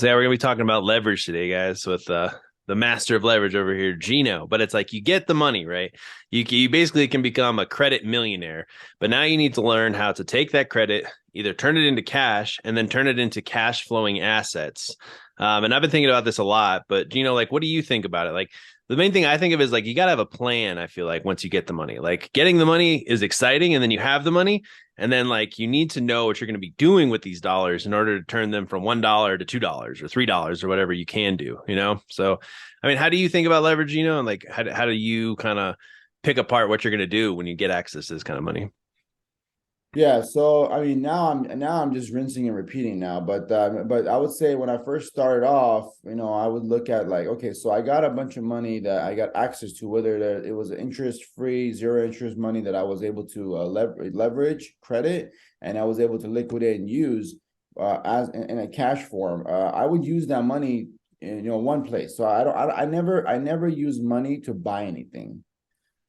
So yeah, we're gonna be talking about leverage today, guys, with the master of leverage over here, Gino. But it's like you get the money, right? You basically can become a credit millionaire, but now you need to learn how to take that credit, either turn it into cash, and then turn it into cash flowing assets. And I've been thinking about this a lot. But Gino, like, what do you think about it? Like, the main thing I think of is like you got to have a plan. I feel like once you get the money, like getting the money is exciting, and then you have the money, and then like you need to know what you're going to be doing with these dollars in order to turn them from $1 to $2 or $3 or whatever you can do. So, I mean, how do you think about leverage, and like how do you kind of pick apart what you're going to do when you get access to this kind of money? Yeah, so I mean now I'm just rinsing and repeating now, but I would say when I first started off, I would look at like, okay, so I got a bunch of money that I got access to, whether it was interest free, zero interest money that I was able to leverage credit, and I was able to liquidate and use as in a cash form. I would use that money in one place. So I never use money to buy anything,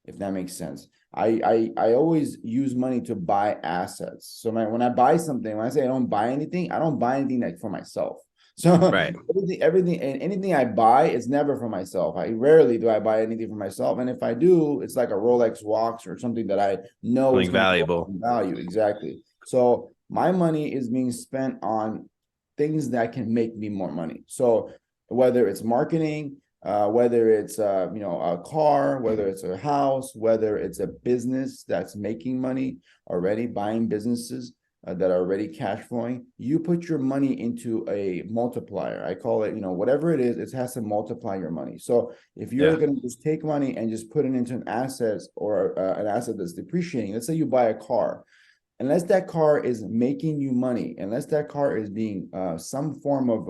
if that makes sense. I always use money to buy assets. So when I buy something, when I say I don't buy anything, I don't buy anything like for myself. So Right. everything and anything I buy is never for myself. I rarely do I buy anything for myself. And if I do, it's like a Rolex watch or something that I know is Something going to go up valuable. in value. Exactly. So my money is being spent on things that can make me more money. So whether it's marketing, whether it's a car, whether it's a house, whether it's a business that's making money already, buying businesses that are already cash flowing, you put your money into a multiplier. I call it, whatever it is, it has to multiply your money. So if you're Yeah. going to just take money and just put it into an asset or an asset that's depreciating, let's say you buy a car, unless that car is making you money, unless that car is being some form of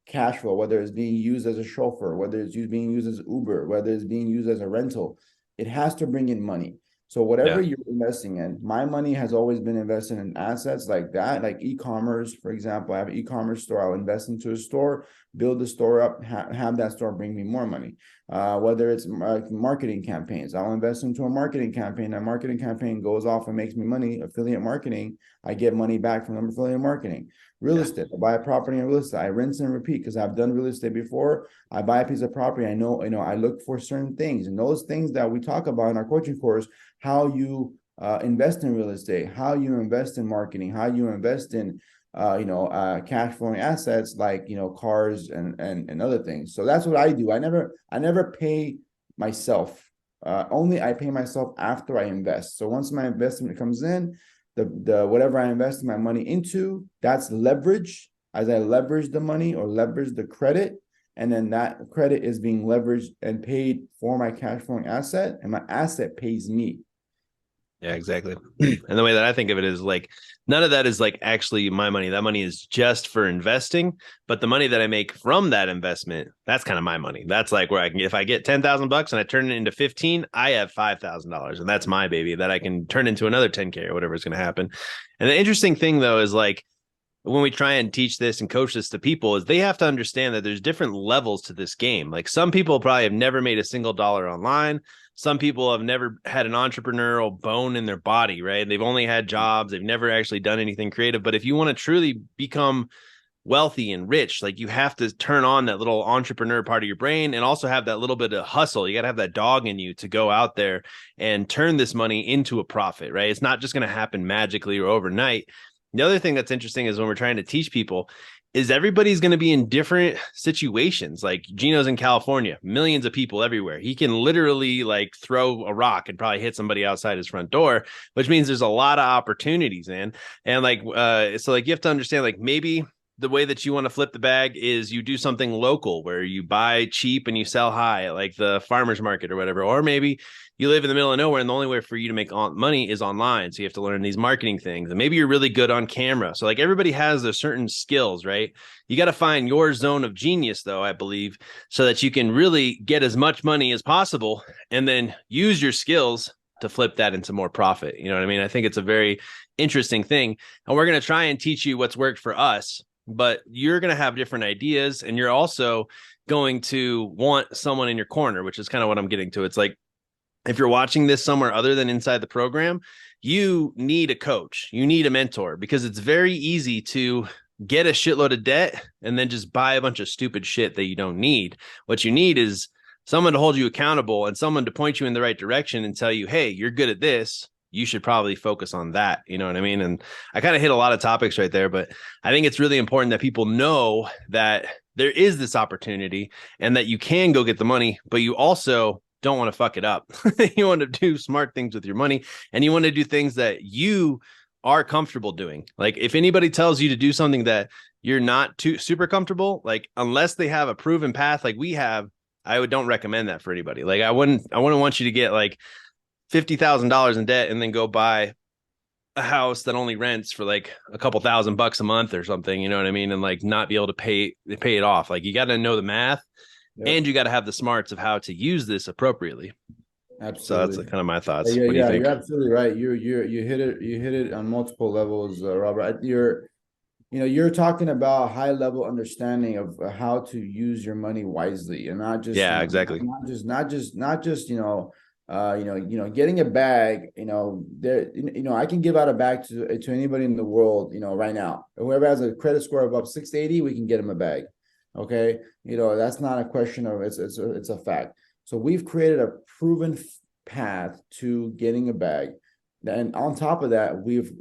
cash flow, whether it's being used as a chauffeur, whether it's being used as Uber, whether it's being used as a rental, it has to bring in money. So whatever Yeah. you're investing in, my money has always been invested in assets like that, like e-commerce, for example. I have an e-commerce store. I'll invest into a store, build the store up, have that store bring me more money. Whether it's marketing campaigns, I'll invest into a marketing campaign. That marketing campaign goes off and makes me money. Affiliate marketing, I get money back from affiliate marketing. Real Yeah. estate, I buy a property in real estate. I rinse and repeat because I've done real estate before. I buy a piece of property. I know, I look for certain things, and those things that we talk about in our coaching course, how you invest in real estate, how you invest in marketing, how you invest in cash flowing assets like cars and other things. So that's what I do. I never pay myself. Only I pay myself after I invest. So once my investment comes in, the whatever I invest my money into, that's leverage. As I leverage the money or leverage the credit, and then that credit is being leveraged and paid for my cash flowing asset, and my asset pays me. Yeah, exactly. And the way that I think of it is like none of that is like actually my money. That money is just for investing, but the money that I make from that investment, that's kind of my money. That's like where I can if I get 10,000 bucks and I turn it into 15, I have $5,000 and that's my baby that I can turn into another 10K or whatever is going to happen. And the interesting thing though is like when we try and teach this and coach this to people is they have to understand that there's different levels to this game. Like some people probably have never made a single dollar online. Some people have never had an entrepreneurial bone in their body, right? They've only had jobs. They've never actually done anything creative. But if you want to truly become wealthy and rich, like you have to turn on that little entrepreneur part of your brain and also have that little bit of hustle. You got to have that dog in you to go out there and turn this money into a profit, right? It's not just going to happen magically or overnight. The other thing that's interesting is when we're trying to teach people is everybody's going to be in different situations. Like Gino's in California, millions of people everywhere. He can literally like throw a rock and probably hit somebody outside his front door, which means there's a lot of opportunities, man. And like, so like you have to understand, like maybe the way that you want to flip the bag is you do something local where you buy cheap and you sell high, like the farmer's market or whatever. Or maybe you live in the middle of nowhere and the only way for you to make money is online. So you have to learn these marketing things. And maybe you're really good on camera. So like everybody has their certain skills, right? You got to find your zone of genius, though, I believe, so that you can really get as much money as possible and then use your skills to flip that into more profit. You know what I mean? I think it's a very interesting thing. And we're going to try and teach you what's worked for us, but you're going to have different ideas and you're also going to want someone in your corner, which is kind of what I'm getting to. It's like, if you're watching this somewhere other than inside the program, you need a coach, you need a mentor because it's very easy to get a shitload of debt and then just buy a bunch of stupid shit that you don't need. What you need is someone to hold you accountable and someone to point you in the right direction and tell you, hey, you're good at this. You should probably focus on that. You know what I mean? And I kind of hit a lot of topics right there, but I think it's really important that people know that there is this opportunity and that you can go get the money, but you also don't want to fuck it up. You want to do smart things with your money, and you want to do things that you are comfortable doing. Like if anybody tells you to do something that you're not too super comfortable, like unless they have a proven path like we have, don't recommend that for anybody. Like I wouldn't want you to get like $50,000 in debt and then go buy a house that only rents for like a couple $1,000 a month or something, you know what I mean? And like not be able to pay it off. Like you got to know the math. Yep. And you got to have the smarts of how to use this appropriately. Absolutely. So that's like kind of my thoughts. Yeah, what do you think? You're absolutely right. You hit it on multiple levels, Robert. You're talking about high level understanding of how to use your money wisely, and not just exactly. Not just getting a bag. I can give out a bag to anybody in the world. Right now, whoever has a credit score above 680, we can get them a bag. Okay, that's not a question of it's a fact. So we've created a proven path to getting a bag, and on top of that, we've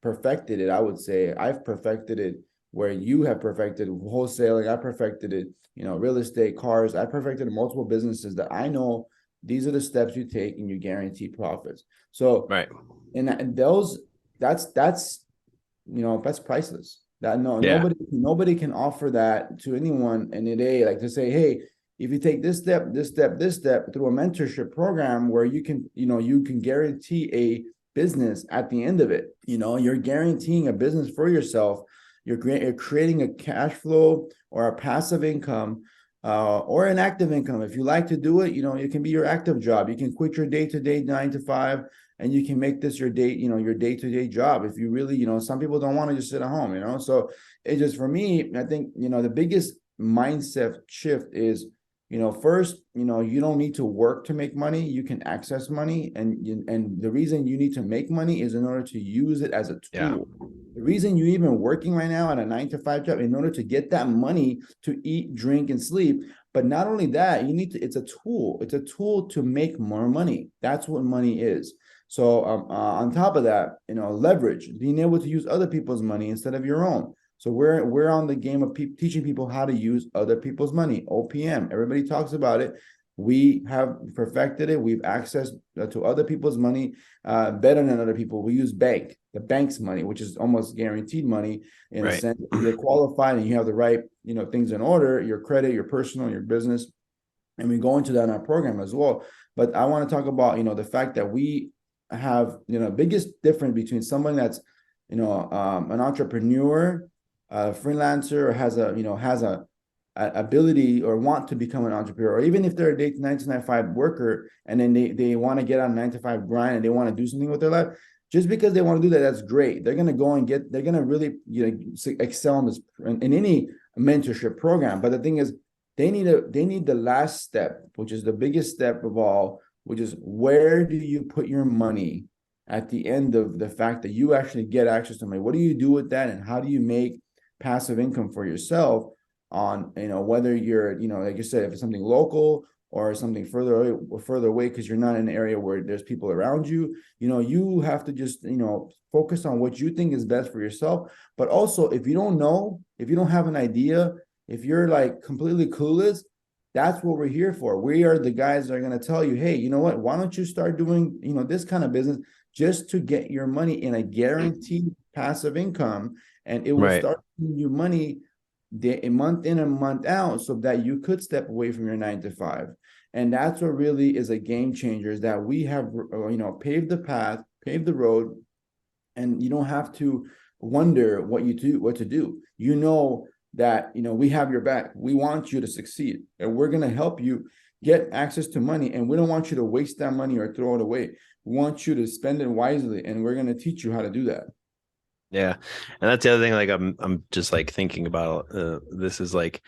perfected it. I would say I've perfected it where you have perfected wholesaling. I perfected it, real estate, cars. I perfected multiple businesses that I know these are the steps you take and you guarantee profits. So right, and those that's priceless. Nobody can offer that to anyone in a day, like to say, hey, if you take this step through a mentorship program where you can guarantee a business at the end of it, you're guaranteeing a business for yourself. You're creating a cash flow or a passive income or an active income. If you like to do it, it can be your active job. You can quit your day-to-day 9 to 5 and you can make this your day-to-day job. If you really, some people don't want to just sit at home, so it just, for me, I think, the biggest mindset shift is, first, you don't need to work to make money. You can access money. And the reason you need to make money is in order to use it as a tool. Yeah. The reason you're even working right now at a 9 to 5 job, in order to get that money to eat, drink, and sleep. But not only that, it's a tool. It's a tool to make more money. That's what money is. So on top of that, leverage, being able to use other people's money instead of your own. So we're on the game of teaching people how to use other people's money. OPM, everybody talks about it. We have perfected it. We've accessed to other people's money better than other people. We use the bank's money, which is almost guaranteed money in a sense. You're qualified and you have the right, things in order, your credit, your personal, your business. And we go into that in our program as well. But I want to talk about, the fact that we have, biggest difference between someone that's, an entrepreneur, freelancer, or has a ability or want to become an entrepreneur, or even if they're a 9 to 5 worker and then they want to get on 9 to 5 grind and they want to do something with their life, just because they want to do that, that's great. They're going to they're going to really excel in this in any mentorship program. But the thing is, they need the last step, which is the biggest step of all, which is, where do you put your money at the end of the fact that you actually get access to money? What do you do with that, and how do you make passive income for yourself on, whether you're, like you said, if it's something local or something further away because you're not in an area where there's people around you, you have to just, focus on what you think is best for yourself. But also, if you don't know, if you don't have an idea, if you're like completely clueless, that's what we're here for. We are the guys that are going to tell you, hey, you know what, why don't you start doing, this kind of business just to get your money in a guaranteed passive income, and it will start giving you money a month in and month out, so that you could step away from your 9 to 5. And that's what really is a game changer, is that we have, paved the path, paved the road, and you don't have to wonder what to do. That, we have your back. We want you to succeed, and we're going to help you get access to money. And we don't want you to waste that money or throw it away. We want you to spend it wisely, and we're going to teach you how to do that. Yeah. And that's the other thing. Like, I'm just like thinking about, this is like,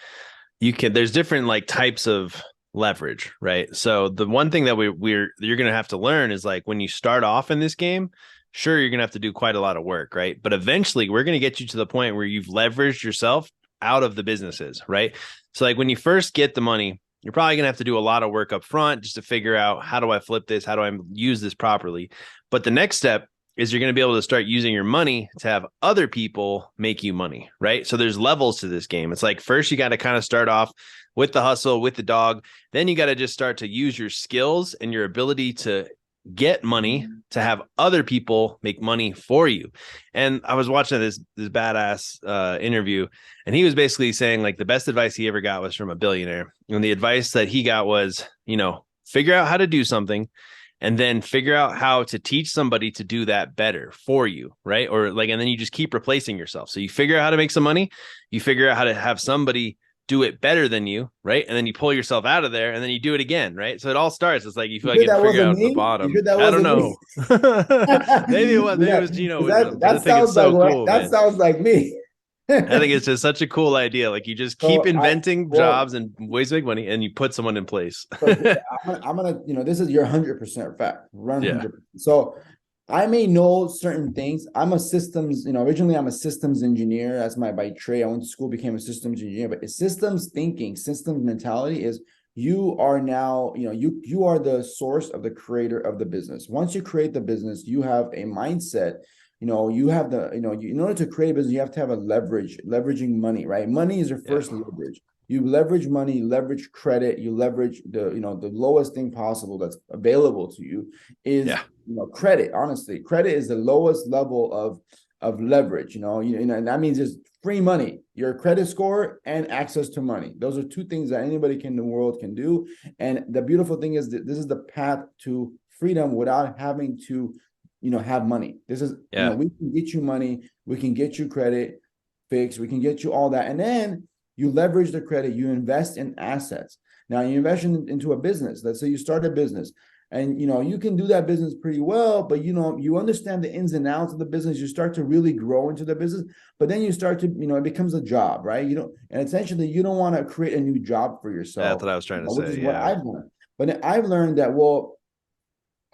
there's different like types of leverage, right? So the one thing that you're going to have to learn is, like, when you start off in this game, sure, you're going to have to do quite a lot of work, right? But eventually we're going to get you to the point where you've leveraged yourself out of the businesses, right? So like when you first get the money, you're probably going to have to do a lot of work up front just to figure out, how do I flip this? How do I use this properly? But the next step is you're going to be able to start using your money to have other people make you money, right? So there's levels to this game. It's like first you got to kind of start off with the hustle, with the dog. Then you got to just start to use your skills and your ability to get money to have other people make money for you. And I was watching this badass interview, and he was basically saying like the best advice he ever got was from a billionaire. And the advice that he got was, figure out how to do something and then figure out how to teach somebody to do that better for you, right? Or like, and then you just keep replacing yourself. So you figure out how to make some money, you figure out how to have somebody do it better than you, right? And then you pull yourself out of there and then you do it again, right? So it all starts. It's like you feel like you that figure wasn't out the me? You bottom. sure that I don't wasn't know. me? Maybe it was. Maybe it was Gino Wisdom. But I That think it's sounds like so cool, that man. sounds like me. I think it's just such a cool idea. Like you just keep So inventing well, jobs and ways to make money, and you put someone in place. so I'm gonna, this is your 100% fact, run Yeah. 100%. So I may know certain things. I'm a systems, originally I'm a systems engineer. That's my by trade. I went to school, became a systems engineer, but it's systems thinking, systems mentality is you are now, you are the source of the creator of the business. Once you create the business, you have a mindset. You have in order to create a business, you have to have a leveraging money, right? Money is your Yeah. first leverage. You leverage money, leverage credit, you leverage the lowest thing possible that's available to you is credit. Honestly, credit is the lowest level of leverage. And that means just free money, your credit score and access to money. Those are two things that anybody in the world can do. And the beautiful thing is that this is the path to freedom without having to have money. This is we can get you money, we can get you credit fixed, we can get you all that, and then you leverage the credit, you invest in assets. Now you invest into a business. Let's say you start a business, and you can do that business pretty well, but you understand the ins and outs of the business. You start to really grow into the business, but then you start to it becomes a job, right? And essentially you don't want to create a new job for yourself. That's what I was trying to which say. is what I've learned. But I've learned that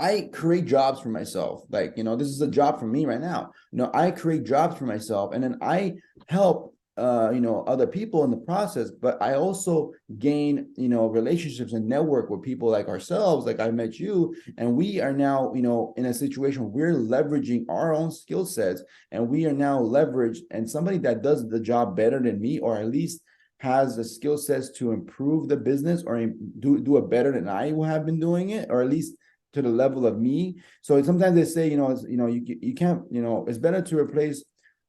I create jobs for myself. Like, this is a job for me right now. I create jobs for myself, and then I help other people in the process, but I also gain relationships and network with people like ourselves. Like I met you, and we are now in a situation where we're leveraging our own skill sets, and we are now leveraged, and somebody that does the job better than me, or at least has the skill sets to improve the business or do it better than I have been doing it, or at least to the level of me. So sometimes they say, you can't, it's better to replace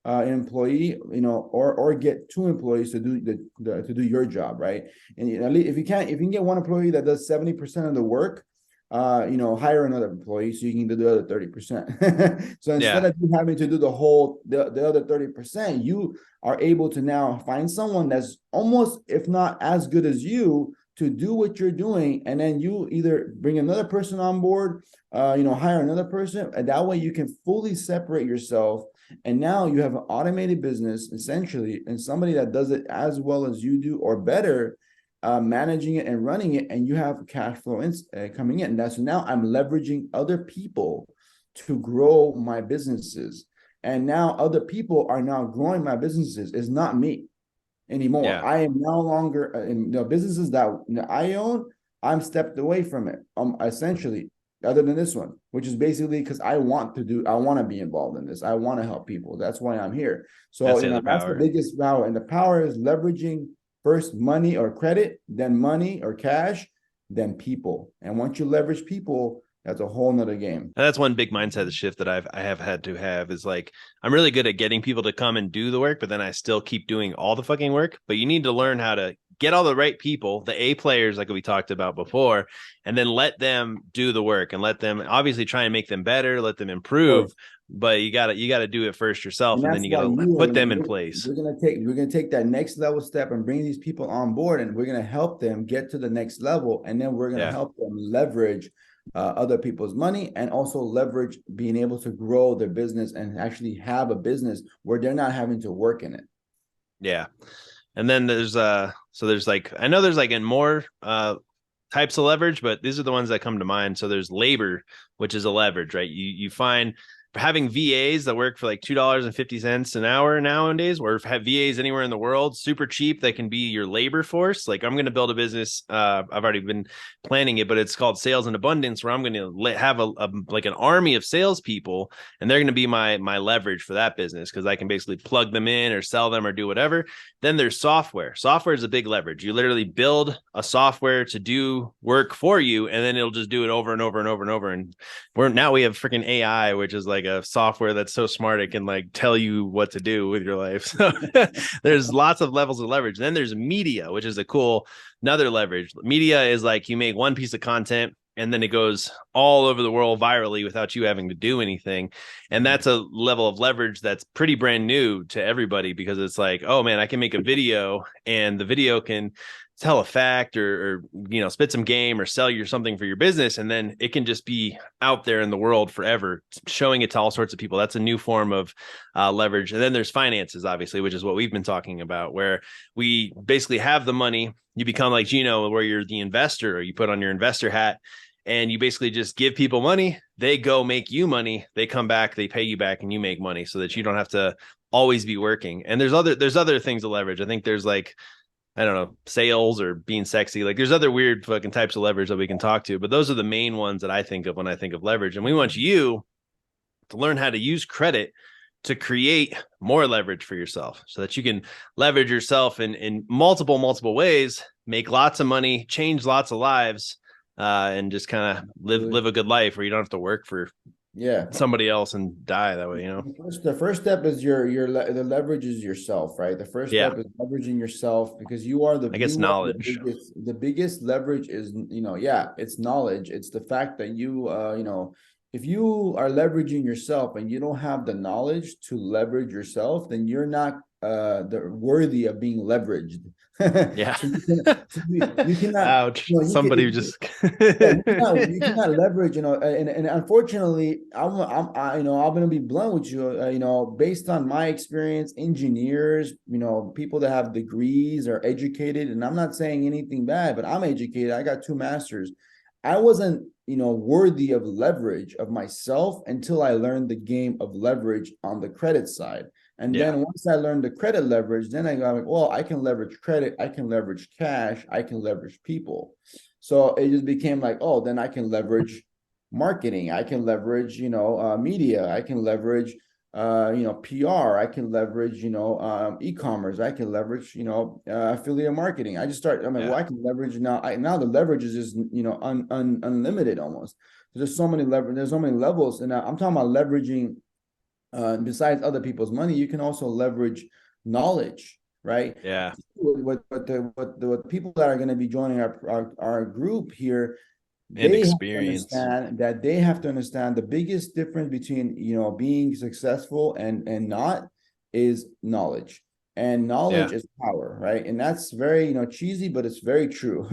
an employee, or get two employees to do to do your job, right? And if you can get one employee that does 70% of the work, hire another employee so you can do the other 30%. So instead of you having to do the other 30%, you are able to now find someone that's almost, if not as good as you, to do what you're doing, and then you either bring another person on board, hire another person, and that way you can fully separate yourself. And now you have an automated business essentially, and somebody that does it as well as you do or better, managing it and running it, and you have cash flow coming in. So now I'm leveraging other people to grow my businesses, and now other people are now growing my businesses. It's not me anymore. Yeah. I am no longer in the businesses that I own. I'm stepped away from it. Essentially, other than this one, which is basically because I want to be involved in this. I want to help people. That's why I'm here. So that's the biggest power, and the power is leveraging first money or credit, then money or cash, then people. And once you leverage people, that's a whole nother game. And that's one big mindset shift that I have had to have is like, I'm really good at getting people to come and do the work, but then I still keep doing all the fucking work. But you need to learn how to get all the right people, the A players, like we talked about before, and then let them do the work and let them obviously try and make them better, let them improve. But you gotta do it first yourself, and then you gotta put them in place. We're gonna take that next level step and bring these people on board, and we're gonna help them get to the next level, and then we're gonna help them leverage other people's money, and also leverage being able to grow their business and actually have a business where they're not having to work in it. Yeah. And then there's like, I know there's like in more types of leverage, but these are the ones that come to mind. So there's labor, which is a leverage, right? You find having VAs that work for like $2.50 an hour nowadays, or have VAs anywhere in the world, super cheap, that can be your labor force. Like I'm going to build a business. I've already been planning it, but it's called Sales in Abundance, where I'm going to have a like an army of salespeople, and they're going to be my leverage for that business, because I can basically plug them in or sell them or do whatever. Then there's software. Software is a big leverage. You literally build a software to do work for you, and then it'll just do it over and over and over and over. And we have freaking AI, which is like a software that's so smart it can like tell you what to do with your life. So there's lots of levels of leverage. Then there's media, which is another leverage. Media is like you make one piece of content and then it goes all over the world virally without you having to do anything. And that's a level of leverage that's pretty brand new to everybody, because it's like, oh man, I can make a video and the video can tell a fact or spit some game or sell you something for your business, and then it can just be out there in the world forever, showing it to all sorts of people. That's a new form of leverage. And then there's finances, obviously, which is what we've been talking about, where we basically have the money. You become like Gino, where you're the investor, or you put on your investor hat and you basically just give people money. They go make you money. They come back, they pay you back, and you make money, so that you don't have to always be working. And there's other things to leverage. I think there's like, I don't know, sales or being sexy. Like there's other weird fucking types of leverage that we can talk to, but those are the main ones that I think of when I think of leverage. And we want you to learn how to use credit to create more leverage for yourself, so that you can leverage yourself in multiple ways, make lots of money, change lots of lives, and just kind of live a good life where you don't have to work for somebody else and die that way. The first step is the leverage is yourself, right? The first step is leveraging yourself, because you are knowledge. The biggest leverage is, it's knowledge. It's the fact that if you are leveraging yourself and you don't have the knowledge to leverage yourself, then you're not worthy of being leveraged. Yeah. You cannot. Ouch. Somebody just. You cannot leverage. And unfortunately, I'm going to be blunt with you. Based on my experience, engineers, people that have degrees are educated, and I'm not saying anything bad, but I'm educated. I got 2 masters. I wasn't, worthy of leverage of myself until I learned the game of leverage on the credit side. And then once I learned the credit leverage, then I got like, well, I can leverage credit, I can leverage cash, I can leverage people. So it just became like, oh, then I can leverage marketing, I can leverage, media, I can leverage, PR, I can leverage, e-commerce, I can leverage, affiliate marketing. I just start, well, I can leverage now. Now the leverage is just, unlimited almost. There's so many levels, and I'm talking about leveraging. Besides other people's money, you can also leverage knowledge, right? Yeah. What people that are going to be joining our group here, and experience, they have to understand the biggest difference between being successful and not is knowledge. And knowledge is power, right? And that's very cheesy, but it's very true.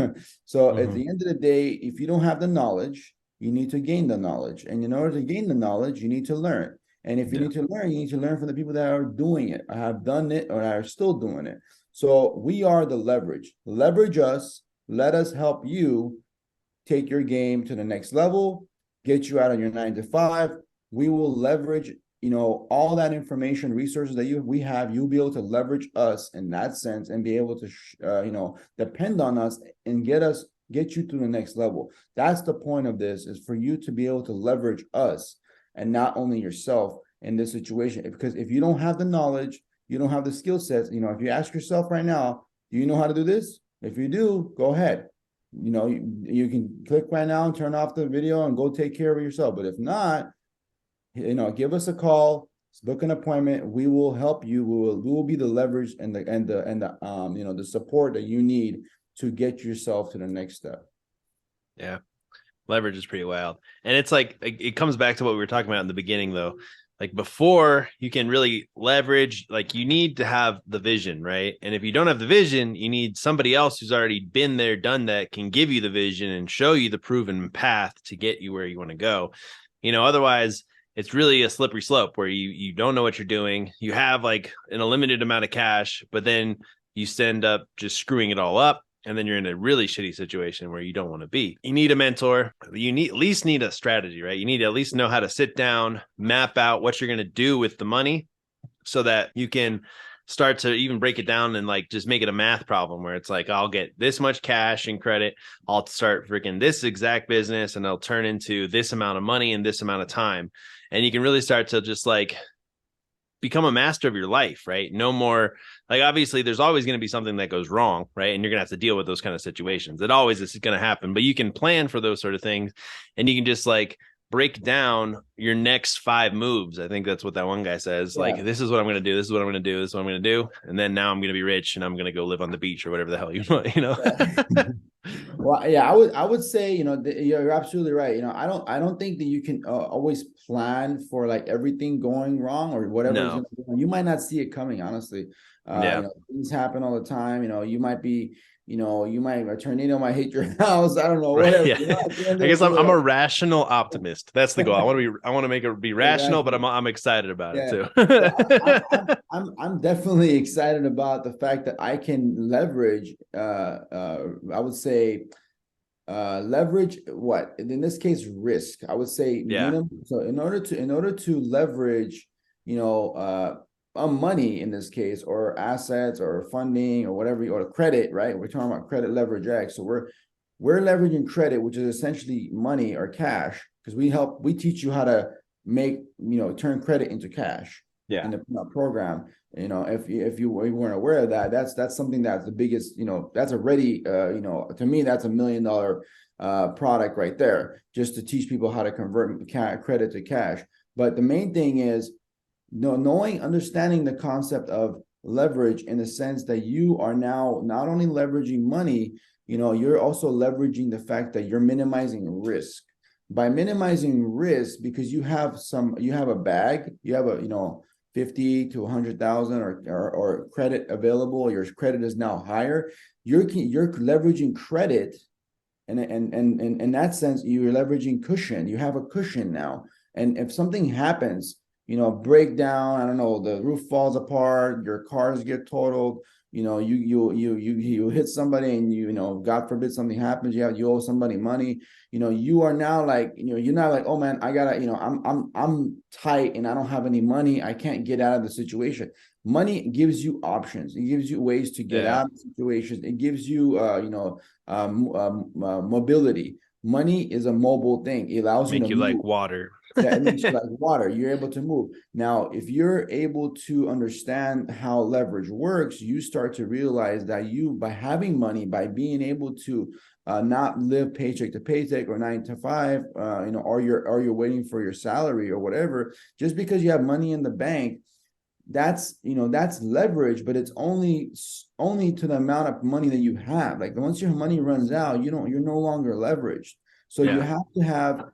So at the end of the day, if you don't have the knowledge, you need to gain the knowledge, and in order to gain the knowledge, you need to learn. And if you need to learn, you need to learn from the people that are doing it, have done it, or are still doing it. So we are the leverage. Leverage us. Let us help you take your game to the next level, get you out of your 9 to 5. We will leverage, all that information, resources that we have. You'll be able to leverage us in that sense and be able to, depend on us and get you to the next level. That's the point of this, is for you to be able to leverage us, and not only yourself in this situation. Because if you don't have the knowledge, you don't have the skill sets. If you ask yourself right now, do you know how to do this? If you do, go ahead. You can click right now and turn off the video and go take care of yourself. But if not, give us a call, book an appointment. We will help you. We will be the leverage and the support that you need to get yourself to the next step. Yeah. Leverage is pretty wild. And it's like, it comes back to what we were talking about in the beginning, though. Like before you can really leverage, like you need to have the vision, right? And if you don't have the vision, you need somebody else who's already been there, done that, can give you the vision and show you the proven path to get you where you want to go. Otherwise it's really a slippery slope where you don't know what you're doing. You have like an unlimited amount of cash, but then you end up just screwing it all up. and then you're in a really shitty situation where you don't want to be. You need a mentor. You need at least need a strategy, right? You need to at least know how to sit down, map out what you're going to do with the money so that you can start to even break it down and like just make it a math problem where it's like, I'll get this much cash and credit. I'll start freaking this exact business and it'll turn into this amount of money in this amount of time. And you can really start to just like become a master of your life, right? No more, like, obviously there's always going to be something that goes wrong, right? And you're going to have to deal with those kind of situations. It always is going to happen, but you can plan for those sort of things and you can just like break down your next 5 moves. I think that's what that one guy says. Yeah. Like, this is what I'm going to do. This is what I'm going to do. This is what I'm going to do. And then now I'm going to be rich and I'm going to go live on the beach or whatever the hell you want, you know? Yeah. Well, yeah, I would say, you know, you're absolutely right. You know, I don't think that you can always plan for like everything going wrong or whatever. No. You might not see it coming, honestly. Yeah. You know, things happen all the time. You know, you might be, you know, a tornado might hit your house. I don't know, whatever. Right, yeah. You know, I guess I'm a rational optimist. That's the goal. I want to make it be rational, exactly. But I'm excited about it too. Well, I'm definitely excited about the fact that I can leverage. I would say leverage what in this case risk. I would say minimum. So in order to leverage, you know, money in this case, or assets, or funding, or whatever, or credit, right? We're talking about credit leverage X. So we're leveraging credit, which is essentially money or cash, because we teach you how to make, you know, turn credit into cash. Yeah. In the program, you know, if you weren't aware of that, that's something that's the biggest, you know, that's already, you know, to me, that's $1 million product right there, just to teach people how to convert credit to cash. But the main thing is, understanding the concept of leverage, in the sense that you are now not only leveraging money, you know, you're also leveraging the fact that you're minimizing risk. By minimizing risk, because you have a bag, you have a, you know, 50 to 100,000 or credit available, your credit is now higher. You're leveraging credit, and in that sense, you're leveraging cushion. You have a cushion now, and if something happens, you know, breakdown, I don't know, the roof falls apart, your cars get totaled, you know, you hit somebody, and you know, God forbid something happens, you owe somebody money, you know, you are now like, you know, you're not like, oh man, I gotta, you know, I'm tight and I don't have any money, I can't get out of the situation. Money gives you options. It gives you ways to get out of situations. It gives you, you know, mobility. Money is a mobile thing. It allows you to move. Like water. Yeah, it makes you like water. You're able to move. Now, if you're able to understand how leverage works, you start to realize that by having money, by being able to not live paycheck to paycheck or 9 to 5, you know, or you're waiting for your salary or whatever, just because you have money in the bank, that's, you know, that's leverage, but it's only to the amount of money that you have. Like, once your money runs out, you're no longer leveraged. So you have to have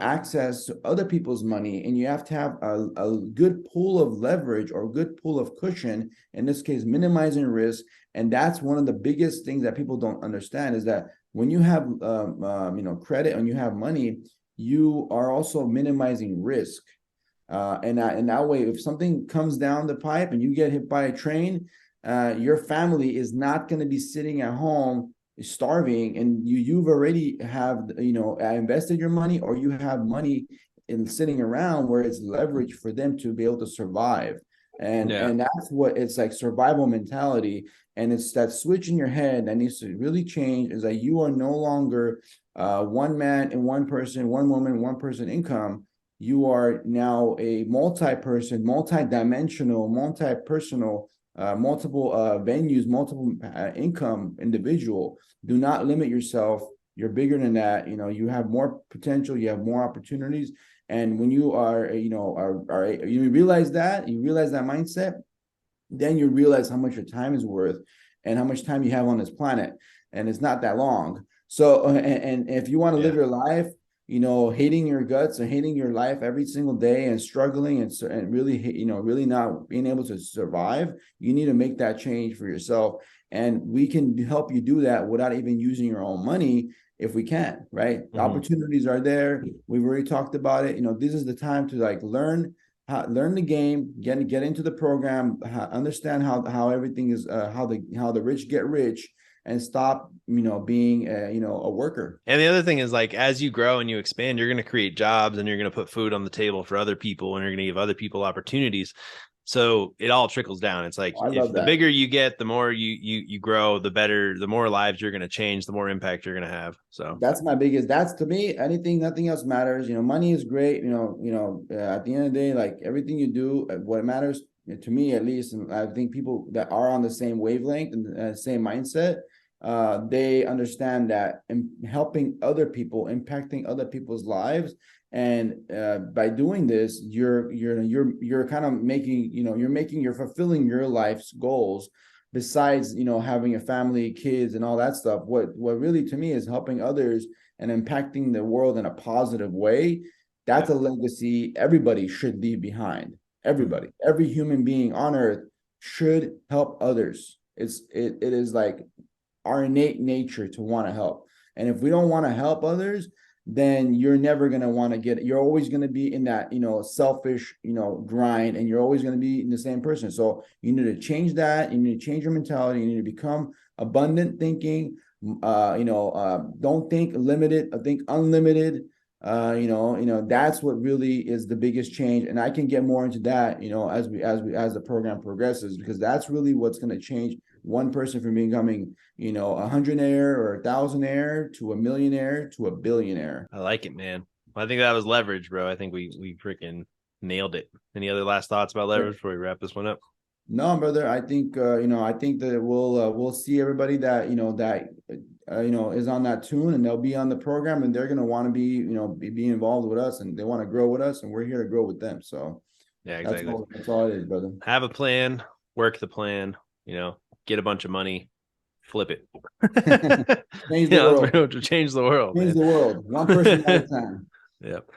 access to other people's money, and you have to have a good pool of leverage, or a good pool of cushion, in this case minimizing risk. And that's one of the biggest things that people don't understand, is that when you have you know, credit and you have money, you are also minimizing risk, and that way, if something comes down the pipe and you get hit by a train, your family is not going to be sitting at home starving, and you've already have, you know, invested your money, or you have money in sitting around where it's leverage for them to be able to survive. And that's what it's like, survival mentality. And it's that switch in your head that needs to really change, is that you are no longer one man and one person, one woman, one person income. You are now a multi-person, multi-dimensional, multi-personal, multiple venues, multiple income individual. Do not limit yourself. You're bigger than that. You know, you have more potential, you have more opportunities. And when you are, you know, you realize that mindset, then you realize how much your time is worth and how much time you have on this planet. And it's not that long. So, and if you want to live your life, you know, hating your guts and hating your life every single day and struggling and really, you know, really not being able to survive, you need to make that change for yourself. And we can help you do that without even using your own money, if we can, right? The opportunities are there. We've already talked about it. You know, this is the time to like learn the game, get into the program, understand how everything is, how the rich get rich, and stop, being a worker. And the other thing is, like, as you grow and you expand, you're going to create jobs and you're going to put food on the table for other people and you're going to give other people opportunities. So it all trickles down. It's like, I if love the that. bigger you get, the more you grow, the better, the more lives you're going to change, the more impact you're going to have. So That's my biggest. That's to me. Anything, nothing else matters. Money is great. At the end of the day, like everything you do, what matters to me at least, and I think people that are on the same wavelength and same mindset, they understand that in helping other people, impacting other people's lives, and by doing this, you're kind of making, you're fulfilling your life's goals. Besides, having a family, kids, and all that stuff, what really to me is helping others and impacting the world in a positive way. That's a legacy everybody should leave behind. Everybody, every human being on earth should help others. It is like our innate nature to want to help. And if we don't want to help others, then you're never going to want to you're always going to be in that, selfish, grind, and you're always going to be in the same person. So you need to change that. You need to change your mentality. You need to become abundant thinking. Don't think limited, think unlimited. That's what really is the biggest change. And I can get more into that, as the program progresses, because that's really what's going to change one person from becoming, a hundredaire or a thousandaire to a millionaire to a billionaire. I like it, man. I think that was leverage, bro. I think we freaking nailed it. Any other last thoughts about leverage before we wrap this one up? No, brother. I think I think that we'll see everybody that is on that tune, and they'll be on the program, and they're gonna want to be involved with us, and they want to grow with us, and we're here to grow with them. So yeah, exactly. That's all it is, brother. Have a plan, work the plan. Get a bunch of money, flip it. Change the world. Change the world. Change the world. One person at a time. Yep.